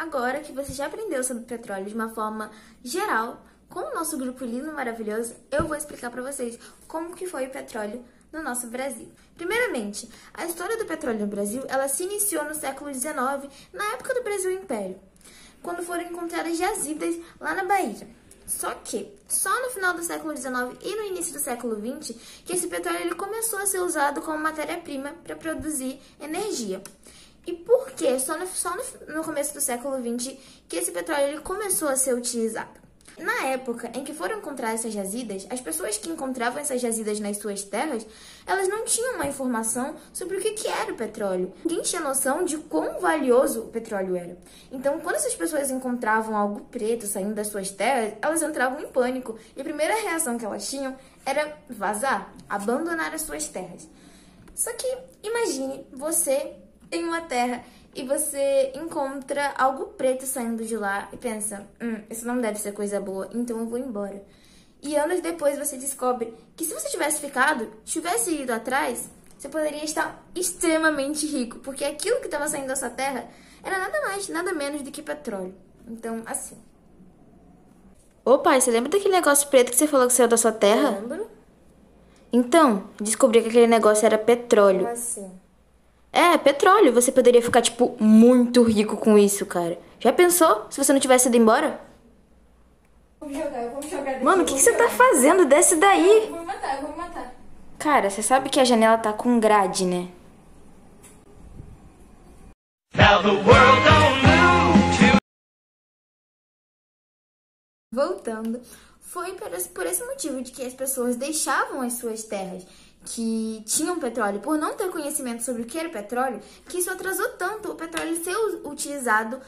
Agora que você já aprendeu sobre petróleo de uma forma geral, com o nosso grupo lindo e maravilhoso, eu vou explicar para vocês como que foi o petróleo no nosso Brasil. Primeiramente, a história do petróleo no Brasil, ela se iniciou no século XIX, na época do Brasil Império, quando foram encontradas jazidas lá na Bahia. Só que, só no final do século XIX e no início do século XX, que esse petróleo ele começou a ser usado como matéria-prima para produzir energia. E por que só no começo do século XX que esse petróleo ele começou a ser utilizado? Na época em que foram encontradas essas jazidas, as pessoas que encontravam essas jazidas nas suas terras, elas não tinham uma informação sobre o que era o petróleo. Ninguém tinha noção de quão valioso o petróleo era. Então, quando essas pessoas encontravam algo preto saindo das suas terras, elas entravam em pânico. E a primeira reação que elas tinham era vazar, abandonar as suas terras. Só que, imagine, você tem uma terra e você encontra algo preto saindo de lá e pensa, isso não deve ser coisa boa, então eu vou embora. E anos depois você descobre que se você tivesse tivesse ido atrás, você poderia estar extremamente rico, porque aquilo que estava saindo da sua terra era nada mais, nada menos do que petróleo. Então, assim. Ô pai, você lembra daquele negócio preto que você falou que saiu da sua terra? Eu lembro. Então, descobri que aquele negócio era petróleo. Como assim? É, petróleo. Você poderia ficar, tipo, muito rico com isso, cara. Já pensou se você não tivesse ido embora? Vamos jogar daqui. Mano, o que você tá fazendo? Desce daí. Eu vou me matar. Cara, você sabe que a janela tá com grade, né? Now the world don't move to... Voltando, foi por esse motivo de que as pessoas deixavam as suas terras que tinham petróleo, por não ter conhecimento sobre o que era petróleo, que isso atrasou tanto o petróleo ser utilizado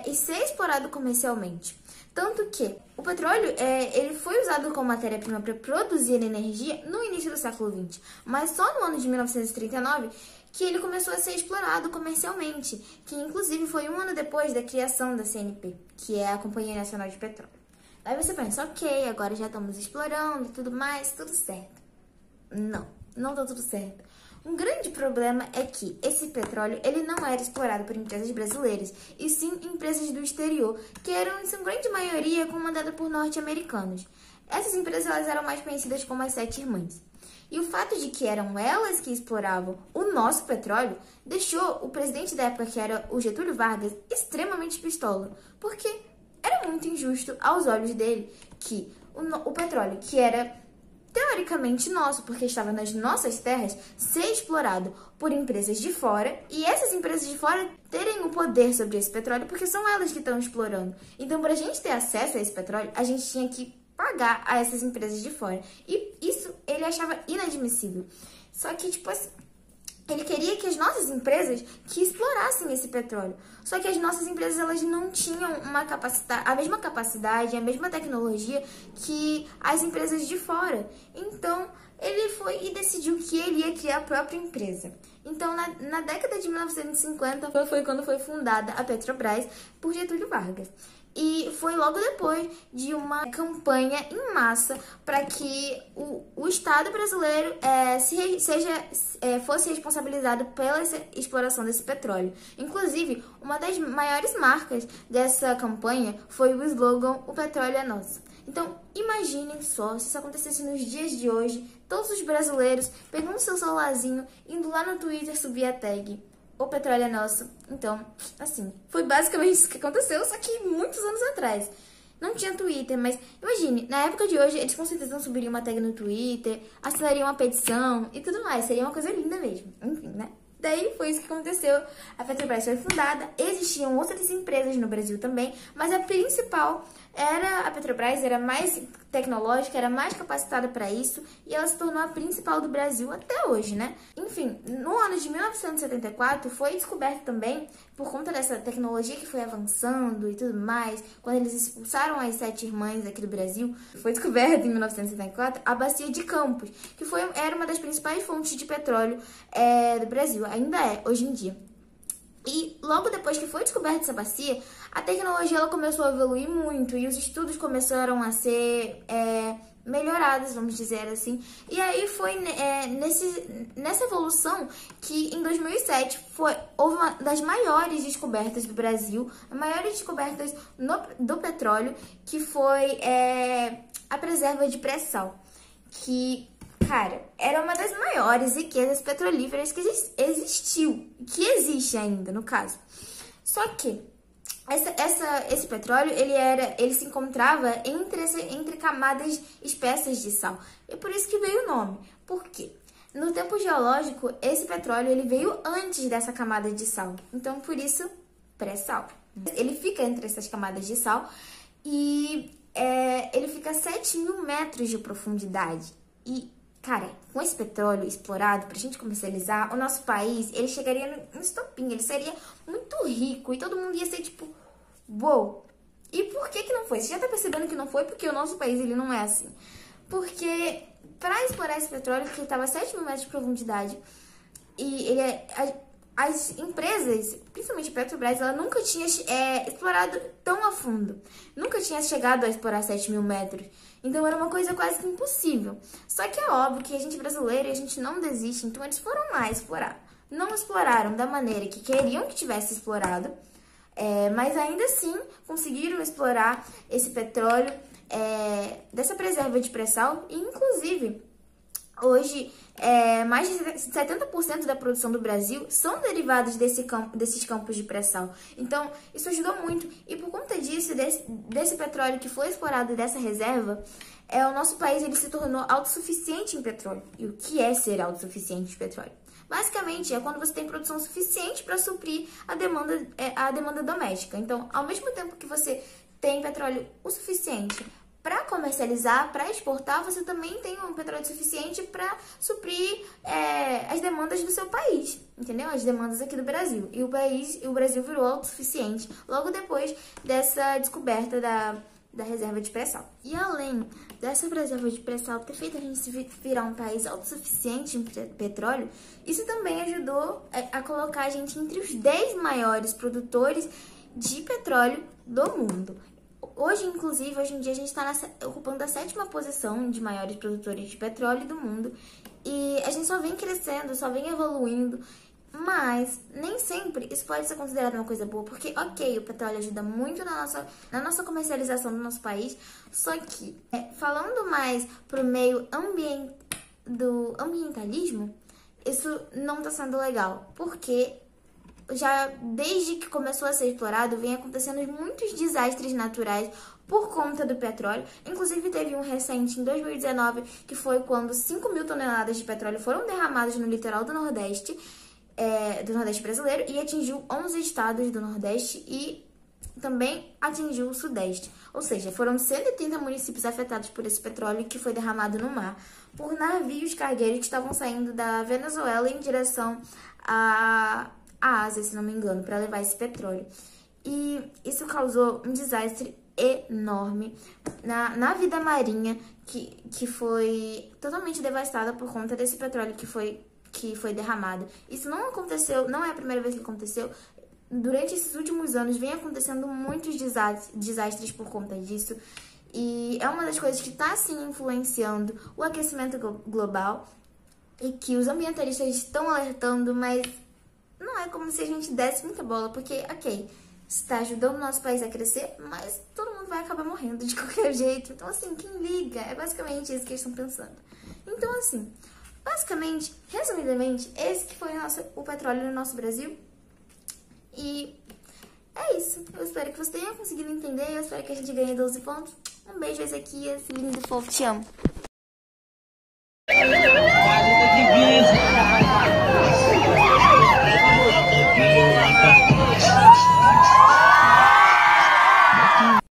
e ser explorado comercialmente. Tanto que o petróleo ele foi usado como matéria-prima para produzir energia no início do século XX, mas só no ano de 1939 que ele começou a ser explorado comercialmente, que inclusive foi um ano depois da criação da CNP, que é a Companhia Nacional de Petróleo. Aí você pensa, ok, agora já estamos explorando e tudo mais, tudo certo. Não tá tudo certo. Um grande problema é que esse petróleo ele não era explorado por empresas brasileiras, e sim empresas do exterior, que eram em sua grande maioria comandadas por norte-americanos. Essas empresas elas eram mais conhecidas como as Sete Irmãs. E o fato de que eram elas que exploravam o nosso petróleo deixou o presidente da época, que era o Getúlio Vargas, extremamente pistola, porque era muito injusto aos olhos dele que o petróleo, que era teoricamente nosso, porque estava nas nossas terras, ser explorado por empresas de fora, e essas empresas de fora terem o poder sobre esse petróleo, porque são elas que estão explorando. Então, para a gente ter acesso a esse petróleo, a gente tinha que pagar a essas empresas de fora. E isso ele achava inadmissível. Só que, tipo assim, ele queria que as nossas empresas que explorassem esse petróleo. Só que as nossas empresas elas não tinham a mesma capacidade, a mesma tecnologia que as empresas de fora. Então, ele foi e decidiu que ele ia criar a própria empresa. Então, na década de 1950, foi quando foi fundada a Petrobras por Getúlio Vargas. E foi logo depois de uma campanha em massa para que o Estado brasileiro fosse responsabilizado pela exploração desse petróleo. Inclusive, uma das maiores marcas dessa campanha foi o slogan "O petróleo é nosso". Então, imaginem só se isso acontecesse nos dias de hoje, todos os brasileiros pegando seu celularzinho, indo lá no Twitter subir a tag "O petróleo é nosso". Então, assim, foi basicamente isso que aconteceu, só que muitos anos atrás. Não tinha Twitter, mas imagine, na época de hoje, eles com certeza subiriam uma tag no Twitter, assinariam uma petição e tudo mais. Seria uma coisa linda mesmo. Enfim, né? Daí foi isso que aconteceu. A Petrobras foi fundada, existiam outras empresas no Brasil também, mas a principal a Petrobras, era mais tecnológica, era mais capacitada para isso, e ela se tornou a principal do Brasil até hoje, né? Enfim, no ano de 1974 foi descoberto também, por conta dessa tecnologia que foi avançando e tudo mais, quando eles expulsaram as Sete Irmãs aqui do Brasil, foi descoberto em 1974 a Bacia de Campos, que era uma das principais fontes de petróleo do Brasil, ainda é, hoje em dia. E logo depois que foi descoberta essa bacia, a tecnologia ela começou a evoluir muito e os estudos começaram a ser melhoradas, vamos dizer assim. E aí foi nessa evolução que em 2007 houve uma das maiores descobertas do Brasil, as maiores descobertas do petróleo, que foi a preserva de pré-sal, que, cara, era uma das maiores riquezas petrolíferas que existiu, que existe ainda, no caso. Só que esse petróleo, ele se encontrava entre camadas espessas de sal. E por isso que veio o nome. Por quê? No tempo geológico, esse petróleo ele veio antes dessa camada de sal. Então, por isso, pré-sal. Ele fica entre essas camadas de sal e ele fica a 7.000 metros de profundidade. E, cara, com esse petróleo explorado pra gente comercializar, o nosso país, ele chegaria no estopim, ele seria muito rico e todo mundo ia ser tipo, uou! E por que não foi? Você já tá percebendo que não foi? Porque o nosso país, ele não é assim. Porque pra explorar esse petróleo, que estava a 7.000 metros de profundidade, e as empresas, principalmente a Petrobras, ela nunca tinha explorado tão a fundo. Nunca tinha chegado a explorar 7.000 metros. Então era uma coisa quase que impossível. Só que é óbvio que a gente brasileira, a gente não desiste. Então eles foram lá explorar. Não exploraram da maneira que queriam que tivesse explorado. Mas ainda assim conseguiram explorar esse petróleo dessa preserva de pré-sal. E inclusive, hoje, mais de 70% da produção do Brasil são derivados desses campos de pré-sal. Então, isso ajudou muito. E por conta disso, desse petróleo que foi explorado dessa reserva, o nosso país ele se tornou autossuficiente em petróleo. E o que é ser autossuficiente em petróleo? Basicamente, é quando você tem produção suficiente para suprir a demanda doméstica. Então, ao mesmo tempo que você tem petróleo o suficiente para comercializar, para exportar, você também tem um petróleo suficiente para suprir as demandas do seu país, entendeu? As demandas aqui do Brasil. E o Brasil virou autossuficiente logo depois dessa descoberta da reserva de pré-sal. E além dessa reserva de pré-sal ter feito a gente virar um país autossuficiente em petróleo, isso também ajudou a colocar a gente entre os 10 maiores produtores de petróleo do mundo. Hoje em dia, a gente está ocupando a 7ª posição de maiores produtores de petróleo do mundo. E a gente só vem crescendo, só vem evoluindo. Mas nem sempre isso pode ser considerado uma coisa boa. Porque, ok, o petróleo ajuda muito na nossa comercialização do nosso país. Só que, falando mais pro meio do ambientalismo, isso não está sendo legal. Porque já desde que começou a ser explorado, vem acontecendo muitos desastres naturais por conta do petróleo. Inclusive, teve um recente, em 2019, que foi quando 5.000 toneladas de petróleo foram derramadas no litoral do Nordeste brasileiro e atingiu 11 estados do Nordeste e também atingiu o Sudeste. Ou seja, foram 130 municípios afetados por esse petróleo que foi derramado no mar por navios cargueiros que estavam saindo da Venezuela em direção à Ásia, se não me engano, para levar esse petróleo. E isso causou um desastre enorme na vida marinha, que foi totalmente devastada por conta desse petróleo que foi derramado. Isso não aconteceu, não é a primeira vez que aconteceu. Durante esses últimos anos vem acontecendo muitos desastres por conta disso. E é uma das coisas que está, sim, influenciando o aquecimento global e que os ambientalistas estão alertando, mas não é como se a gente desse muita bola, porque, ok, está ajudando o nosso país a crescer, mas todo mundo vai acabar morrendo de qualquer jeito. Então, assim, quem liga? É basicamente isso que eles estão pensando. Então, assim, basicamente, resumidamente, esse que foi o petróleo no nosso Brasil. E é isso. Eu espero que você tenha conseguido entender. Eu espero que a gente ganhe 12 pontos. Um beijo, Ezequias. Lindo e fofo. Te amo.